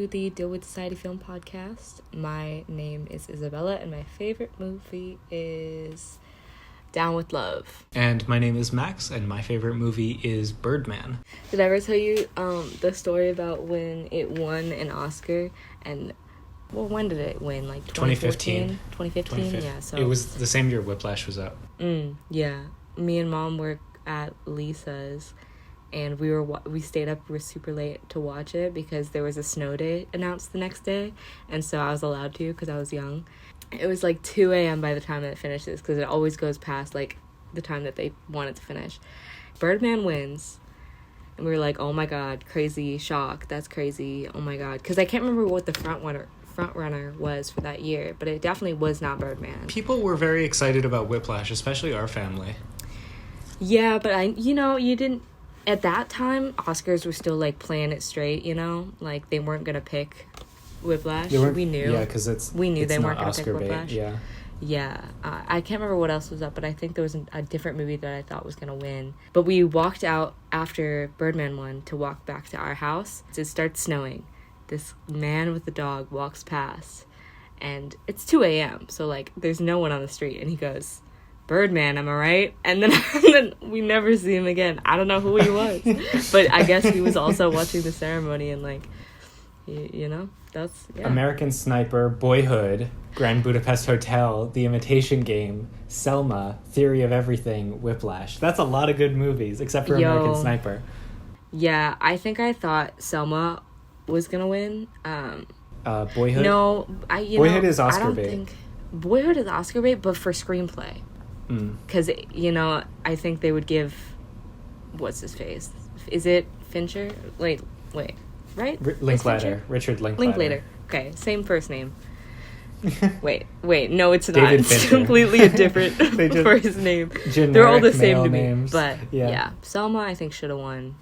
to the Dillweed Society film podcast. My name is Isabella, and my favorite movie is Down with Love. And my name is Max, and my favorite movie is Birdman. Did I ever tell you the story about when it won an Oscar? And, well, when did it win? Like 2015? 2015? Yeah, so... It was the same year Whiplash was out. Yeah. Me and Mom were at Lisa's, and we stayed up super late to watch it because there was a snow day announced the next day, and so I was allowed to because I was young. It was like 2 a.m. by the time that it finishes because it always goes past like the time that they want it to finish. Birdman wins, and we were like, oh my god, crazy shock, that's crazy, oh my god, because I can't remember what the front runner was for that year, but it definitely was not Birdman. People were very excited about Whiplash, especially our family. Yeah, but you didn't. At that time, Oscars were still, like, playing it straight, you know? Like, they weren't going to pick Whiplash. We knew. Yeah, because we knew they weren't going to pick Whiplash. Yeah. Yeah. I can't remember what else was up, but I think there was a different movie that I thought was going to win. But we walked out after Birdman won to walk back to our house. It starts snowing. This man with a dog walks past, and it's 2 a.m., so, like, there's no one on the street, and he goes... Birdman, am I right? And then we never see him again. I don't know who he was, but I guess he was also watching the ceremony and like, that's yeah. American Sniper, Boyhood, Grand Budapest Hotel, The Imitation Game, Selma, Theory of Everything, Whiplash. That's a lot of good movies, except for American Sniper. Yeah, I think I thought Selma was gonna win. Boyhood. No, Boyhood is Oscar bait. Boyhood is Oscar bait, but for screenplay. Because, I think they would give... What's his face? Is it Fincher? Wait, right? Linklater. Richard Linklater. Linklater. Okay, same first name. Wait, no, it's not. David It's Fincher. Completely a different first name. They're all the same to me. But, yeah. Selma, I think, should have won.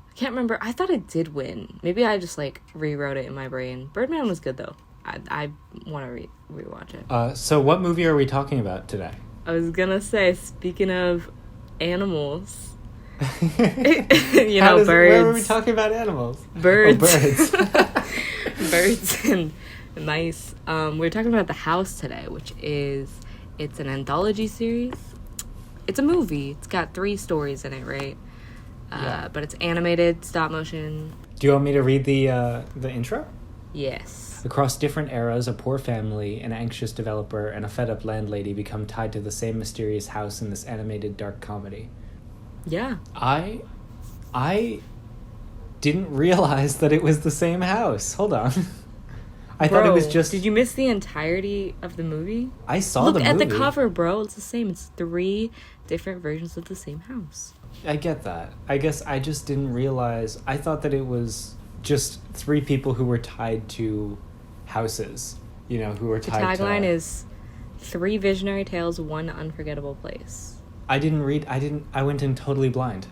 I can't remember. I thought it did win. Maybe I just, like, rewrote it in my brain. Birdman was good, though. I want to rewatch it. So what movie are we talking about today? I was gonna say, speaking of animals, birds. Where are we talking about animals? Birds. Oh, birds. Birds and mice. We're talking about The House today, which it's an anthology series. It's a movie. It's got 3 stories in it, right? Yeah. But it's animated, stop motion. Do you want me to read the intro? Yes. Across different eras, a poor family, an anxious developer, and a fed-up landlady become tied to the same mysterious house in this animated dark comedy. Yeah. I didn't realize that it was the same house. Hold on. I thought it was just... Did you miss the entirety of the movie? I saw the movie. Look at the cover, bro. It's the same. It's 3 different versions of the same house. I get that. I guess I just didn't realize... I thought that it was just 3 people who were tied to houses, who were tied to... The tagline is 3 visionary tales, 1 unforgettable place. I went in totally blind.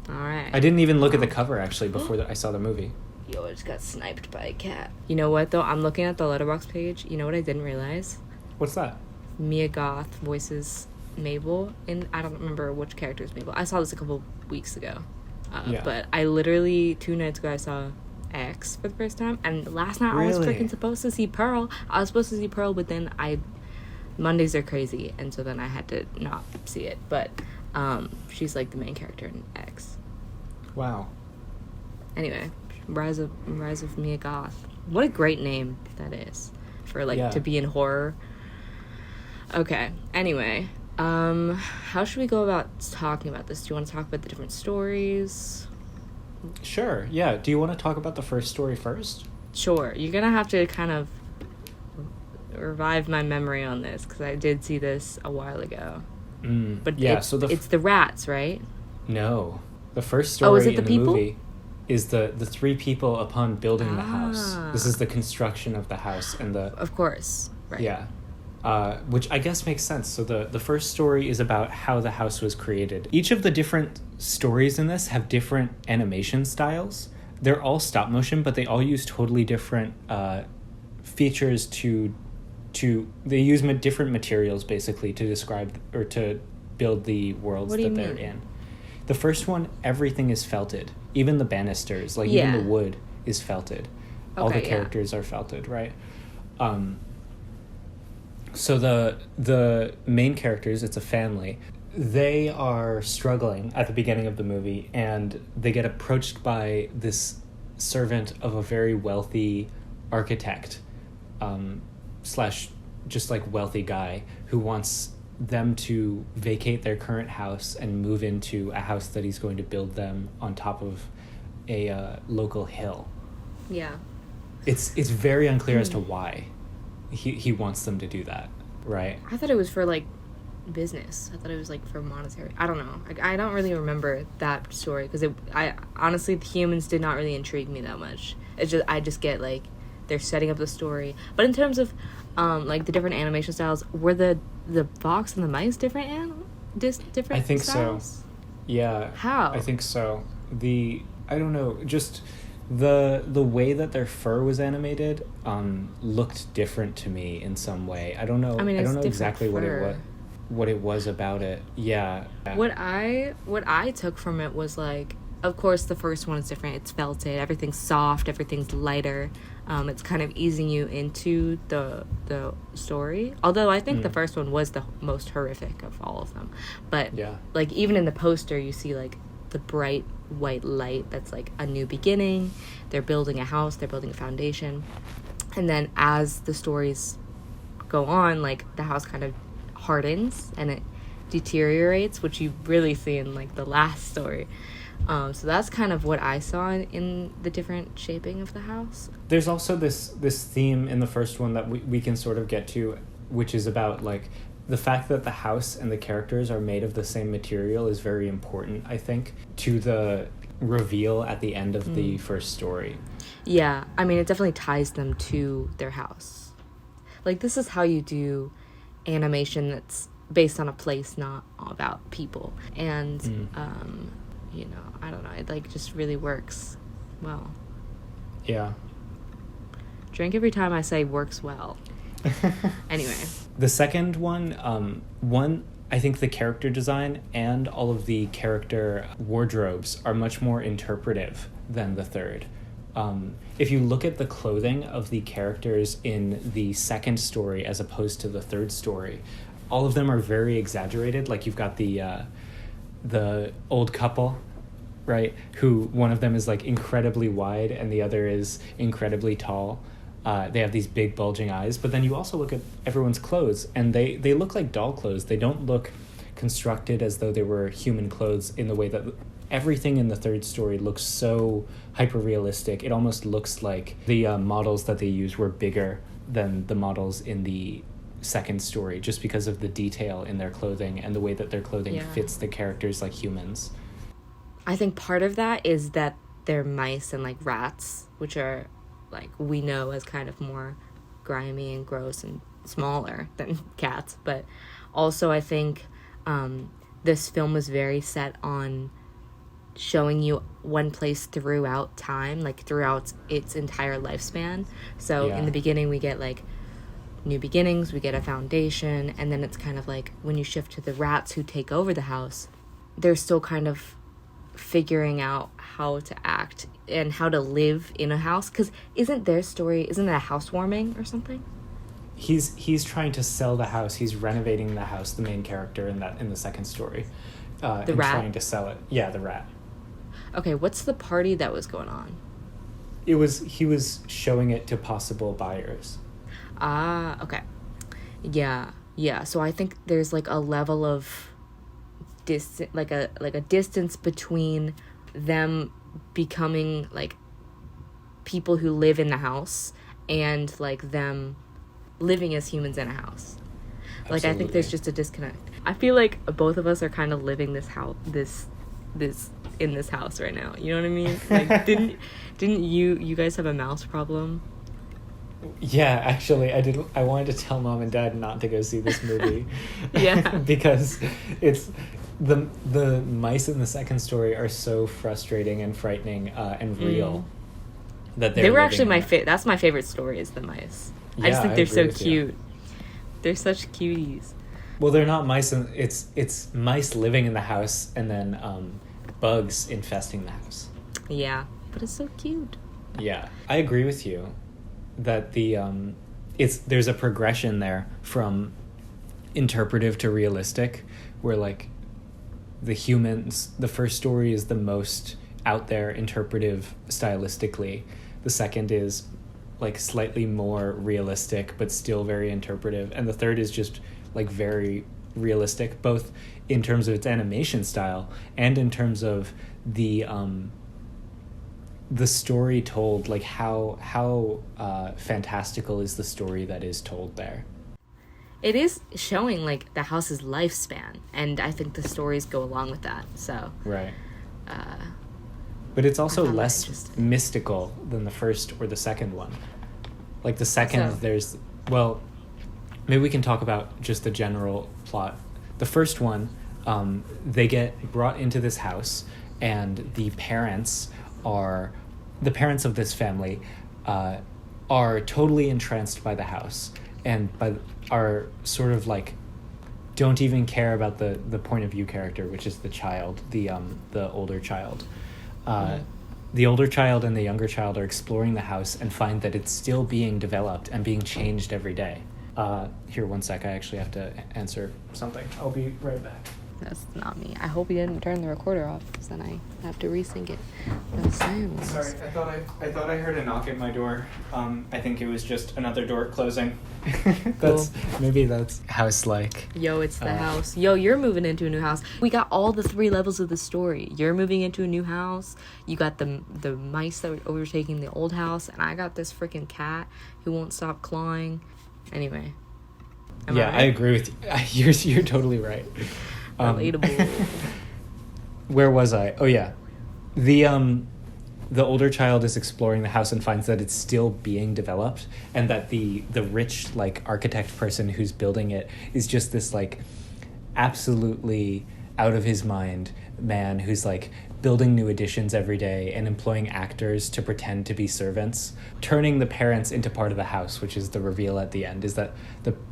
All right. I didn't even look at the cover, actually, before I saw the movie. Yo, I just got sniped by a cat. You know what, though? I'm looking at the Letterboxd page. You know what I didn't realize? What's that? Mia Goth voices Mabel, and I don't remember which character is Mabel. I saw this a couple weeks ago. But I literally, 2 nights ago, I saw X for the first time, and last night I was freaking supposed to see Pearl. But then Mondays are crazy, and so then I had to not see it. But she's like the main character in X. Wow. Anyway, Rise of Mia Goth. What a great name that is for to be in horror. Okay. Anyway, how should we go about talking about this? Do you want to talk about the different stories? Sure, yeah. Do you want to talk about the first story first? Sure. You're going to have to kind of revive my memory on this, because I did see this a while ago. But yeah, it's the rats, right? No. The first story is it in the people? movie is the 3 people upon building the house. This is the construction of the house and the... Of course, right. Yeah. Which I guess makes sense. So the first story is about how the house was created. Each of the different stories in this have different animation styles. They're all stop motion, but they all use totally different features to they use different materials basically to describe or to build the worlds that they're in. The first one, everything is felted. Even the banisters, even the wood is felted. All the Okay, yeah. characters are felted, right? So the main characters, it's a family. They are struggling at the beginning of the movie, and they get approached by this servant of a very wealthy architect, slash just like wealthy guy, who wants them to vacate their current house and move into a house that he's going to build them on top of a local hill. Yeah. It's very unclear as to why he wants them to do that, right? I thought it was for, like, business. I thought it was, like, for monetary. I don't know. I don't really remember that story, because honestly, the humans did not really intrigue me that much. I just get, like, they're setting up the story. But in terms of, like, the different animation styles, were the fox and the mice different different I think styles? so. Yeah. How? I think so. I don't know, just the way that their fur was animated looked different to me in some way. I don't know. I mean, I it's don't know different exactly fur. what it was about it. Yeah. What I took from it was, like, of course the first one is different. It's felted. Everything's soft. Everything's lighter. It's kind of easing you into the story. Although I think the first one was the most horrific of all of them. But Yeah. like, even in the poster, you see, like, the bright white light that's like a new beginning. They're building a house. They're building a foundation. And then as the stories go on, like, the house kind of hardens and it deteriorates, which you really see in, like, the last story. So that's kind of what I saw in the different shaping of the house. There's also this theme in the first one that we can sort of get to, which is about, like, the fact that the house and the characters are made of the same material is very important, I think, to the reveal at the end of the first story. Yeah, I mean, it definitely ties them to their house. Like, this is how you do animation that's based on a place, not about people. And, you know, I don't know, it, like, just really works well. Yeah. Drink every time I say works well. Anyway. The second one, I think the character design and all of the character wardrobes are much more interpretive than the third. If you look at the clothing of the characters in the second story as opposed to the third story, all of them are very exaggerated. Like, you've got the old couple, right, who one of them is, like, incredibly wide and the other is incredibly tall. They have these big bulging eyes, but then you also look at everyone's clothes, and they look like doll clothes. They don't look constructed as though they were human clothes in the way that everything in the third story looks so hyper-realistic. It almost looks like the models that they used were bigger than the models in the second story, just because of the detail in their clothing and the way that their clothing fits the characters like humans. I think part of that is that they're mice and, like, rats, which are, like, we know as kind of more grimy and gross and smaller than cats. But also I think this film was very set on showing you one place throughout time, like, throughout its entire lifespan. So in the beginning we get, like, new beginnings, we get a foundation, and then it's kind of like when you shift to the rats who take over the house, they're still kind of figuring out how to act and how to live in a house, because isn't that a housewarming or something? He's trying to sell the house. He's renovating the house, the main character in the second story, The rat? trying to sell it. Yeah, the rat. Okay, what's the party that was going on? He was showing it to possible buyers. Ah, okay. Yeah. So I think there's, like, a level of like a distance between them becoming, like, people who live in the house and, like, them living as humans in a house. Like, Absolutely. I think there's just a disconnect. I feel like both of us are kind of living this house, this in this house right now. You know what I mean? Like, didn't you guys have a mouse problem? Yeah, actually, I did. I wanted to tell Mom and Dad not to go see this movie. Yeah. Because it's the mice in the second story are so frustrating and frightening and real that they were actually my that's my favorite story is the mice. I just think they're so cute. They're such cuties. Well, they're not mice. It's mice living in the house and then bugs infesting the house. Yeah, but it's so cute. Yeah, I agree with you that there's a progression there from interpretive to realistic, where like the first story is the most out there interpretive stylistically. The second is like slightly more realistic but still very interpretive, and the third is just like very realistic, both in terms of its animation style and in terms of the story told, like how fantastical is the story that is told there. It is showing like the house's lifespan, and I think the stories go along with that. So right. But it's also less mystical than the first or the second one. Like the second, so, there's, well, maybe we can talk about just the general plot. The first one, they get brought into this house, and the parents of this family are totally entranced by the house, and are sort of like don't even care about the point of view character, which is the child, the older child. The older child and the younger child are exploring the house and find that it's still being developed and being changed every day. Here, one sec, I actually have to answer something. I'll be right back. That's not me. I hope you didn't turn the recorder off, because then I have to resync it. No sound. Sorry, I thought I heard a knock at my door. I think it was just another door closing. Maybe that's house-like. Yo, it's the house. Yo, you're moving into a new house. We got all the 3 levels of the story. You're moving into a new house. You got the mice that were overtaking the old house, and I got this freaking cat who won't stop clawing. Anyway. Yeah, I agree with you. You're totally right. Relatable. Where was I? Oh yeah, the older child is exploring the house and finds that it's still being developed, and that the rich like architect person who's building it is just this like absolutely out of his mind man who's like building new additions every day and employing actors to pretend to be servants, turning the parents into part of the house, which is the reveal at the end, is that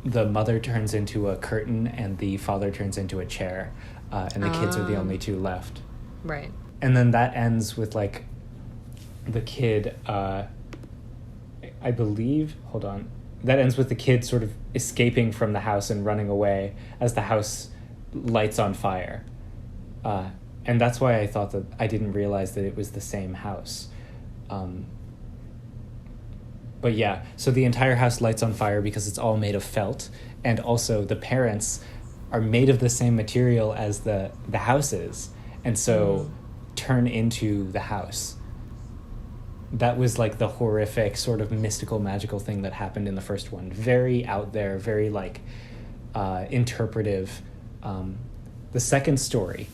the mother turns into a curtain and the father turns into a chair, and the kids are the only 2 left. Right. And then that ends with like the kid, I believe, hold on, that ends with the kid sort of escaping from the house and running away as the house lights on fire. And that's why I thought that I didn't realize that it was the same house. But yeah, so the entire house lights on fire because it's all made of felt, and also the parents are made of the same material as the house is, and so turn into the house. That was like the horrific sort of mystical magical thing that happened in the first one. Very out there, very like interpretive. The second story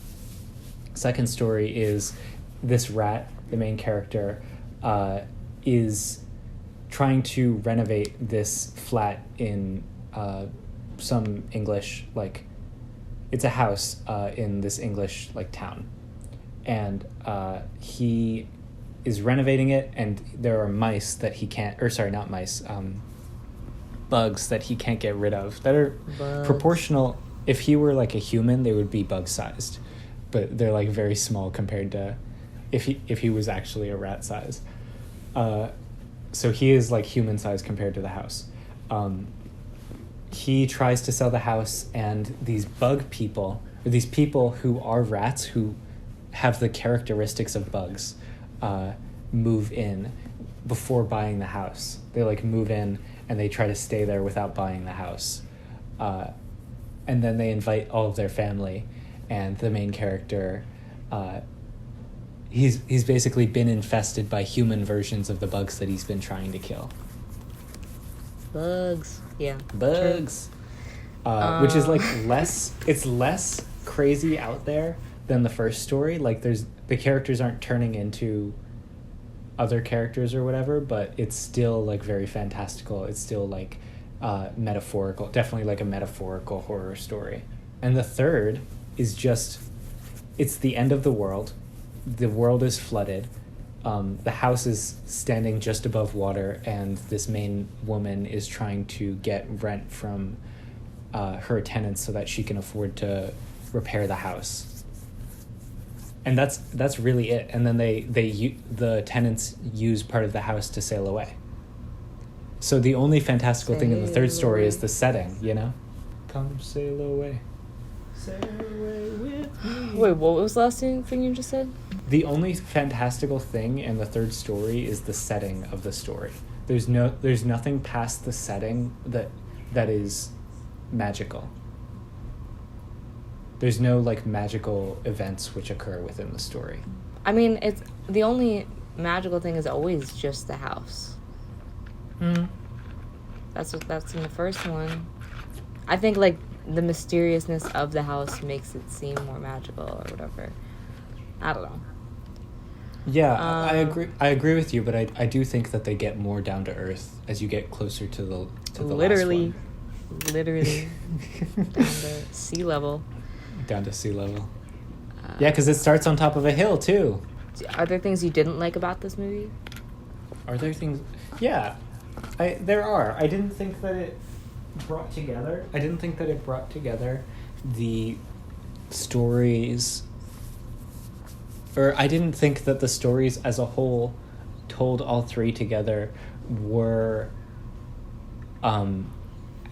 is this rat, the main character, is trying to renovate this flat in some English, like, it's a house in this English, like, town. And he is renovating it, and there are mice that he can't, or sorry, not mice, bugs that he can't get rid of that are proportional. If he were like a human, they would be bug-sized. But they're like very small compared to if he was actually a rat size. So he is like human size compared to the house. He tries to sell the house, and these bug people, or these people who are rats who have the characteristics of bugs, move in before buying the house. They like move in and they try to stay there without buying the house. And then they invite all of their family. And the main character, he's basically been infested by human versions of the bugs that he's been trying to kill. Bugs. Yeah. Bugs. Which is like less crazy out there than the first story. Like the characters aren't turning into other characters or whatever, but it's still like very fantastical. It's still like metaphorical, definitely like a metaphorical horror story. And the third is just, it's the end of the world. The world is flooded. The house is standing just above water, and this main woman is trying to get rent from her tenants so that she can afford to repair the house. And that's really it. And then the tenants use part of the house to sail away. So the only fantastical thing in the third story is the setting, you know? Come sail away. Sail away with me. Wait, what was the last thing you just said? The only fantastical thing in the third story is the setting of the story. There's nothing past the setting that is magical. There's no like magical events which occur within the story. I mean, it's the only magical thing is always just the house. That's in the first one. I think like the mysteriousness of the house makes it seem more magical or whatever. I don't know. Yeah, I agree with you, but I do think that they get more down to earth as you get closer to the literally down to sea level. Down to sea level. Yeah, because it starts on top of a hill too. Are there things you didn't like about this movie? Are there things? Yeah, there are. I didn't think that it brought together. The stories, or I didn't think that the stories as a whole, told all three together, were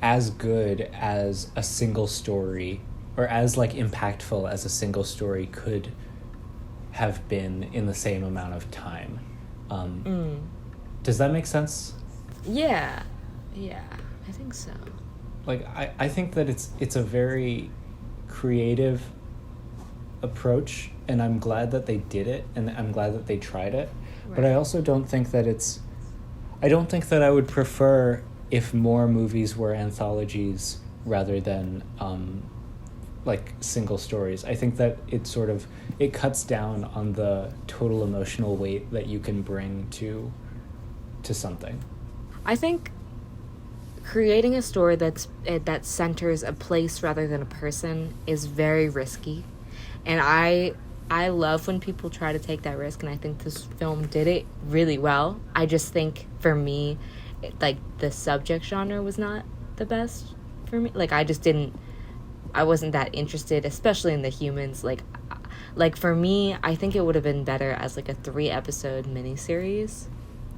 as good as a single story, or as like impactful as a single story could have been in the same amount of time. Does that make sense? Yeah, I think so. Like I think that it's a very creative approach, and I'm glad that they did it, and I'm glad that they tried it. Right. But I also don't think that I would prefer if more movies were anthologies rather than like single stories. I think that it cuts down on the total emotional weight that you can bring to something. I think creating a story that centers a place rather than a person is very risky, and I love when people try to take that risk, and I think this film did it really well. I just think for me, like the subject genre was not the best for me. Like I wasn't that interested, especially in the humans. Like for me, I think it would have been better as like a 3-episode miniseries.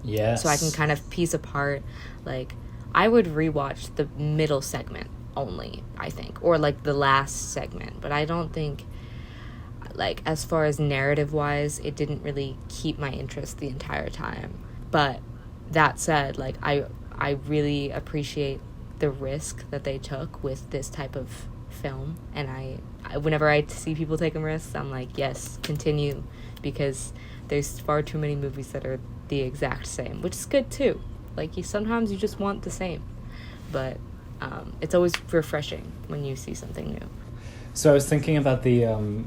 Yes. So I can kind of piece apart, like, I would rewatch the middle segment only, I think, or like the last segment, but I don't think, like, as far as narrative-wise, it didn't really keep my interest the entire time. But that said, like, I really appreciate the risk that they took with this type of film, and I whenever I see people taking risks, I'm like, yes, continue, because there's far too many movies that are the exact same, which is good too. Like, sometimes you just want the same, but it's always refreshing when you see something new. So I was thinking about the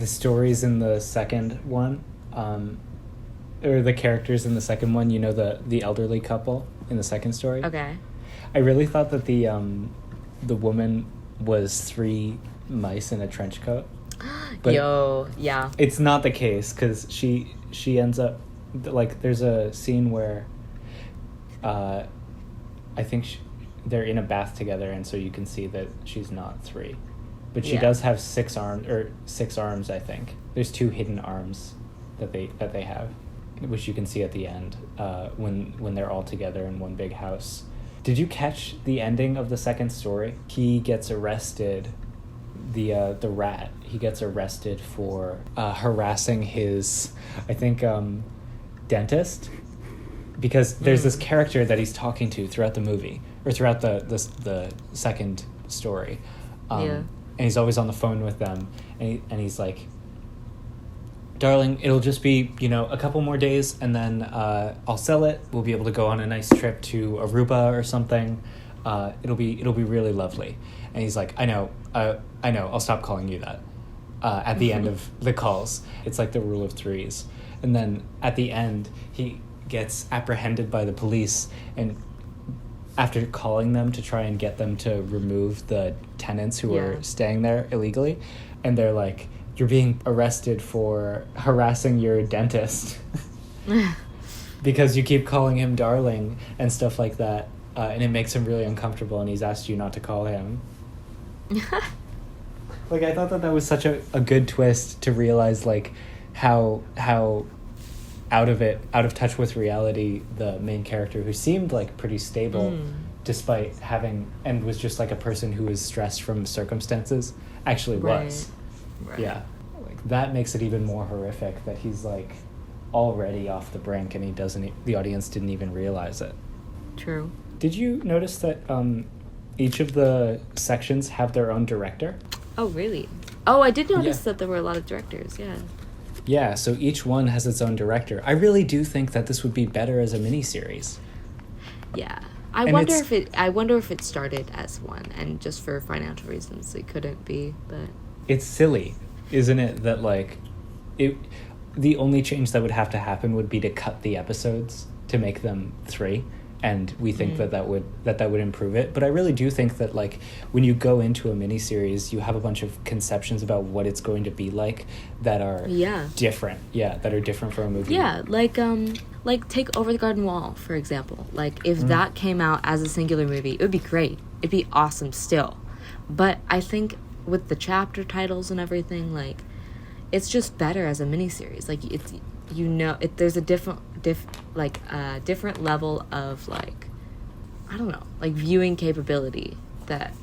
stories in the second one, or the characters in the second one. You know, the elderly couple in the second story. Okay. I really thought that the woman was 3 mice in a trench coat. But yeah. It's not the case, because she ends up, like, there's a scene where I think they're in a bath together, and so you can see that she's not 3. But she does have 6 arms, I think. There's 2 hidden arms that they have, which you can see at the end when they're all together in one big house. Did you catch the ending of the second story? He gets arrested, the rat. He gets arrested for harassing his, I think, dentist, because there's this character that he's talking to throughout the movie, or throughout the second story, and he's always on the phone with them, and he's like, darling, it'll just be, a couple more days, and then I'll sell it. We'll be able to go on a nice trip to Aruba or something. It'll be really lovely. And he's like, I know, I'll stop calling you that. At the end of the calls, it's like the rule of 3s. And then at the end, he gets apprehended by the police, and after calling them to try and get them to remove the tenants who are staying there illegally, and they're like, you're being arrested for harassing your dentist because you keep calling him darling and stuff like that, and it makes him really uncomfortable, and he's asked you not to call him. Like, I thought that was such a good twist to realize, like, how out of touch with reality the main character, who seemed like pretty stable despite having, and was just like a person who was stressed from circumstances, actually was. Right. Yeah. Like, that makes it even more horrific that he's like already off the brink and the audience didn't even realize it. True. Did you notice that each of the sections have their own director? Oh, really? Oh, I did notice that there were a lot of directors, yeah. Yeah, so each one has its own director. I really do think that this would be better as a miniseries. Yeah. I wonder if it started as one, and just for financial reasons it couldn't be, but... It's silly, isn't it, that, like, the only change that would have to happen would be to cut the episodes to make them 3. And we think that would improve it. But I really do think that, like, when you go into a miniseries, you have a bunch of conceptions about what it's going to be like that are different. Yeah, that are different from a movie. Yeah, like take Over the Garden Wall, for example. Like, if that came out as a singular movie, it would be great. It'd be awesome still. But I think with the chapter titles and everything, like, it's just better as a miniseries. Like, it's, there's a different level of, like, I don't know, like, viewing capability that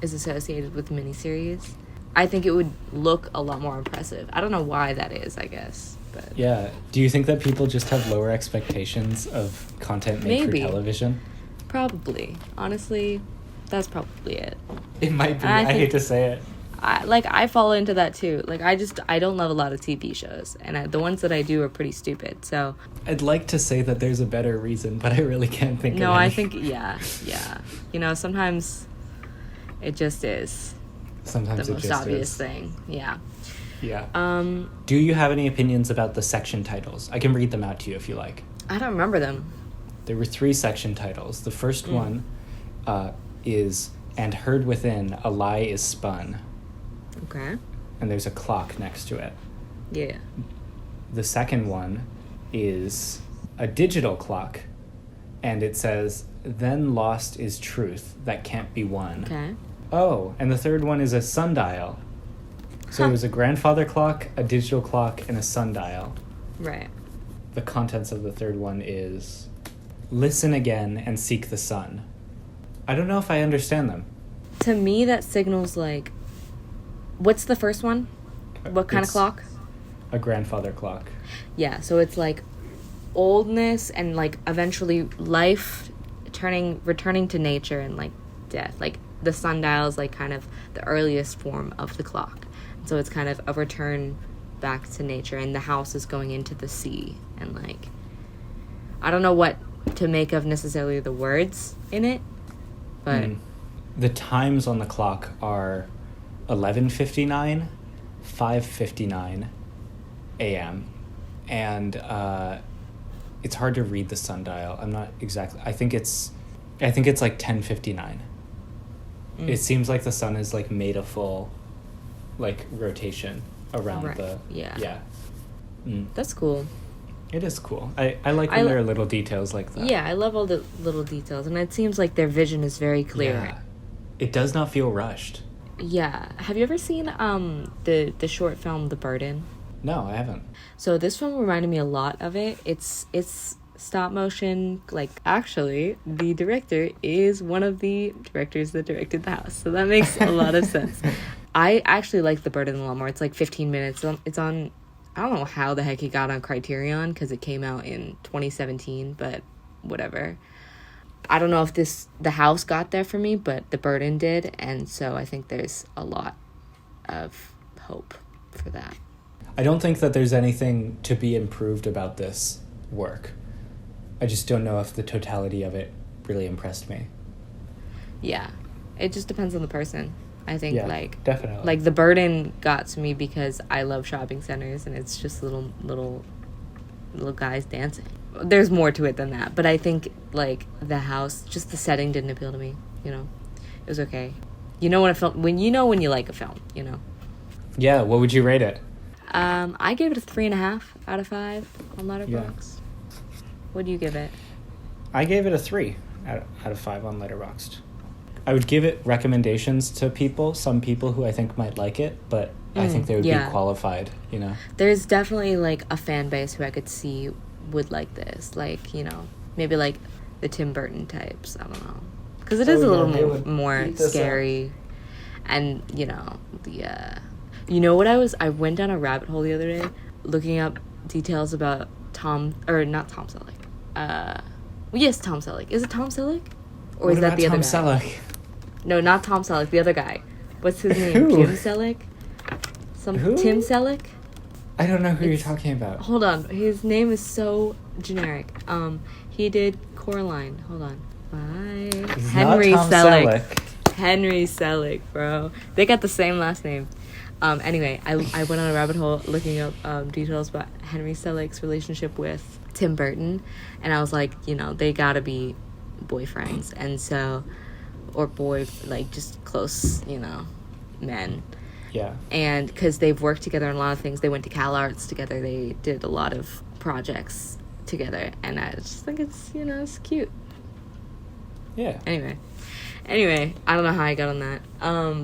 is associated with miniseries. I think it would look a lot more impressive. I don't know why that is, I guess. But yeah. Do you think that people just have lower expectations of content made for television? Probably. Honestly, that's probably it. It might be. I hate to say it. I fall into that too. Like, I don't love a lot of TV shows, and the ones that I do are pretty stupid. So I'd like to say that there's a better reason, but I really can't think of any. I think yeah. You know, sometimes it just is. Sometimes the it most just obvious is. thing. Yeah. Yeah. Do you have any opinions about the section titles? I can read them out to you if you like. I don't remember them. There were 3 section titles. The first one is "And Heard Within, a Lie is Spun." Okay. And there's a clock next to it. Yeah. The second one is a digital clock, and it says, "Then lost is truth that can't be won." Okay. Oh, and the third one is a sundial. So it was a grandfather clock, a digital clock, and a sundial. Right. The contents of the third one is, "Listen again and seek the sun." I don't know if I understand them. To me, that signals, like... What's the first one? What kind of clock? A grandfather clock. Yeah, so it's, like, oldness and, like, eventually life returning to nature and, like, death. Like, the sundial is, like, kind of the earliest form of the clock. So it's kind of a return back to nature, and the house is going into the sea. And, like, I don't know what to make of necessarily the words in it, but... The times on the clock are 11:59, 5:59 a.m. And it's hard to read the sundial. I'm not exactly... I think it's like 10:59. It seems like the sun has, like, made a full, like, rotation around the... Yeah. That's cool. It is cool. I like when there are little details like that. Yeah, I love all the little details, and it seems like their vision is very clear. Yeah. It does not feel rushed. Yeah. Have you ever seen the short film The Burton? No, I haven't. So this film reminded me a lot of it. It's stop motion. Like, actually, the director is one of the directors that directed The House, so that makes a lot of sense. I actually like The Burton a lot more. It's like 15 minutes. It's on... I don't know how the heck it got on Criterion, because it came out in 2017, but whatever. I don't know if The House got there for me, but The Burton did, and so I think there's a lot of hope for that. I don't think that there's anything to be improved about this work. I just don't know if the totality of it really impressed me. Yeah. It just depends on the person. I think, definitely. Like, The Burden got to me because I love shopping centers, and it's just little guys dancing. There's more to it than that, but I think, like, The House, just the setting didn't appeal to me, you know? It was okay. You know when you like a film, you know? Yeah, what would you rate it? I gave it a 3.5 out of 5 on Letterboxd. Yeah. What do you give it? I gave it a 3 out of 5 on Letterboxd. I would give it recommendations to people, some people who I think might like it, but I think they would be qualified, you know? There's definitely, like, a fan base who I could see would like this. Like, you know, maybe, like, the Tim Burton types. I don't know. Because it is a little more scary. And, you know, you know what I went down a rabbit hole the other day looking up details about not Tom Selleck. Yes, Tom Selleck. Is it Tom Selleck? Or is that the other guy? Tom Selleck? No, not Tom Selleck. The other guy. What's his name? Jim Selleck? Who? Tim Selleck? I don't know who you're talking about. Hold on. His name is so generic. He did Coraline. Hold on. Bye. Henry Selleck. Henry Selleck, bro. They got the same last name. Anyway, I went on a rabbit hole looking up details about Henry Selleck's relationship with Tim Burton, and I was like, you know, they gotta be boyfriends, and so, or like just close, you know, men. Yeah. And because they've worked together on a lot of things, they went to Cal Arts together. They did a lot of projects together, and I just think it's, you know, it's cute. Yeah. Anyway, I don't know how I got on that.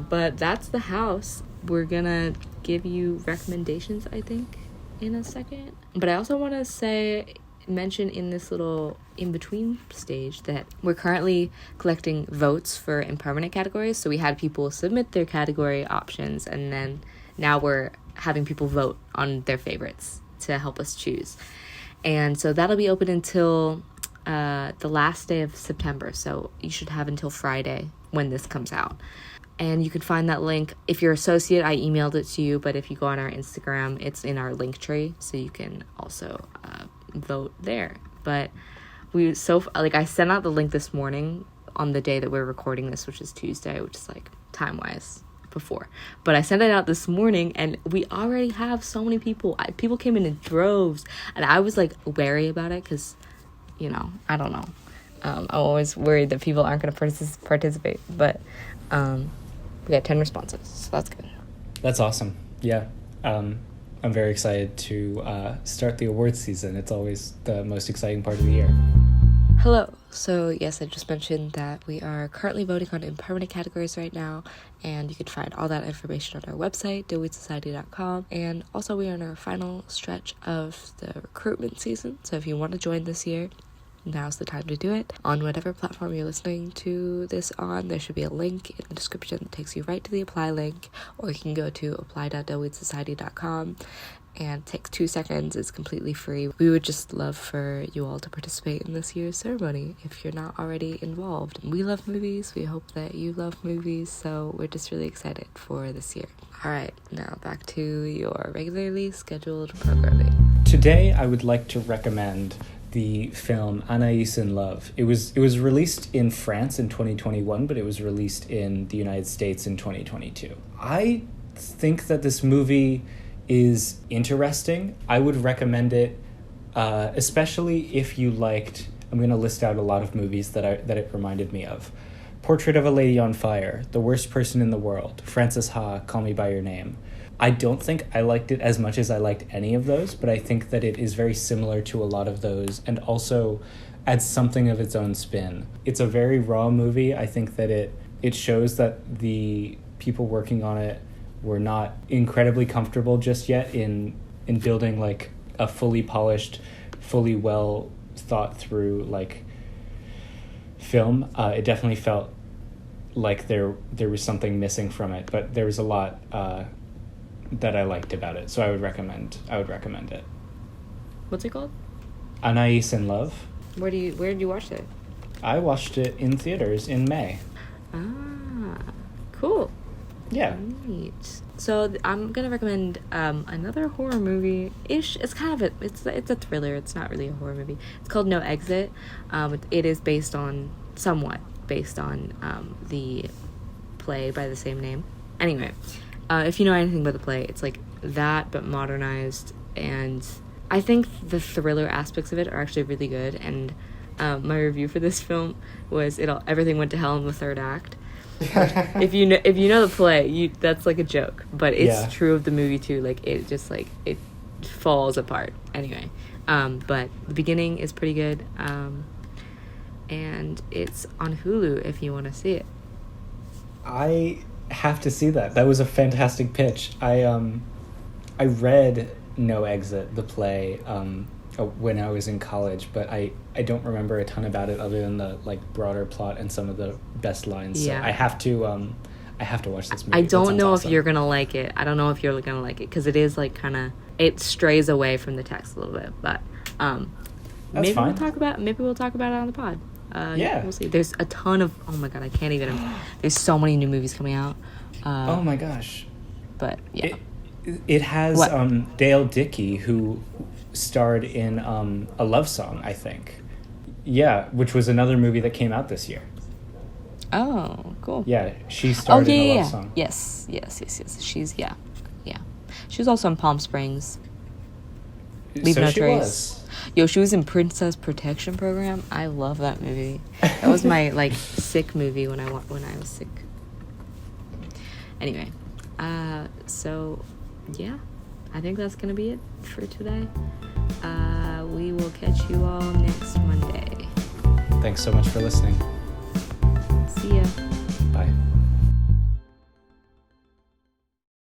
But that's the house. We're gonna give you recommendations, I think, in a second. But I also want to mention in this little in-between stage that we're currently collecting votes for impermanent categories. So we had people submit their category options, and then now we're having people vote on their favorites to help us choose. And so that'll be open until the last day of September. So you should have until Friday when this comes out. And you can find that link. If you're Sociate, I emailed it to you, but if you go on our Instagram, it's in our link tree, so you can also vote there. But I sent out the link this morning on the day that we're recording this, which is Tuesday, which is like time-wise before. But I sent it out this morning, and we already have so many people. People came in droves, and I was like wary about it because, you know, I don't know. I'm always worried that people aren't going to participate, but we got 10 responses, so that's good. That's awesome. Yeah. I'm very excited to start the awards season. It's always the most exciting part of the year. Hello. So, yes, I just mentioned that we are currently voting on impermanent categories right now, and you can find all that information on our website, dillweedsociety.com. And also, we are in our final stretch of the recruitment season, so if you want to join this year, now's the time to do it. On whatever platform you're listening to this on, there should be a link in the description that takes you right to the apply link, or you can go to apply.dillweedsociety.com, and it takes 2 seconds. It's completely free. We would just love for you all to participate in this year's ceremony if you're not already involved. We love movies. We hope that you love movies, so we're just really excited for this year. All right, now back to your regularly scheduled programming. Today, I would like to recommend the film Anais in Love. It was released in France in 2021, but it was released in the United States in 2022. I think that this movie is interesting. I would recommend it, especially if you liked. I'm going to list out a lot of movies that it reminded me of: Portrait of a Lady on Fire, The Worst Person in the World, Frances Ha, Call Me by Your Name. I don't think I liked it as much as I liked any of those, but I think that it is very similar to a lot of those and also adds something of its own spin. It's a very raw movie. I think that it shows that the people working on it were not incredibly comfortable just yet in building like a fully polished, fully well thought through like film. It definitely felt like there was something missing from it, but there was a lot that I liked about it, so I would recommend it. What's it called? Anais in Love. Where did you watch it? I watched it in theaters in May. Ah, cool. Yeah. Neat. So I'm gonna recommend another horror movie-ish. It's kind of it's a thriller. It's not really a horror movie. It's called No Exit. It is somewhat based on the play by the same name. Anyway. If you know anything about the play, it's like that, but modernized, and I think the thriller aspects of it are actually really good, and my review for this film was everything went to hell in the third act. If you know the play, that's like a joke, but it's true of the movie too. Like it just like it falls apart. Anyway, but the beginning is pretty good, and it's on Hulu if you want to see it. I have to see that. That was a fantastic pitch. I read No Exit, the play, when I was in college, but I don't remember a ton about it other than the like broader plot and some of the best lines. Yeah. So I have to watch this movie. I That don't sounds know awesome. if you're gonna like it. I don't know if you're gonna like it because it is like kind of, it strays away from the text a little bit, but maybe fine. we'll talk about it on the pod. Yeah. We'll see. There's a ton of, oh my god, I can't even. There's so many new movies coming out. Oh my gosh. But yeah. It has What? Dale Dickey, who starred in A Love Song, I think. Yeah, which was another movie that came out this year. Oh, cool. Yeah, she starred in A Love Song. Yes. She's She was also in Palm Springs. Leave So No she Trace. was. Yo, she was in Princess Protection Program. I love that movie. That was my like sick movie when I was sick. Anyway, so yeah, I think that's gonna be it for today. We will catch you all next Monday. Thanks so much for listening.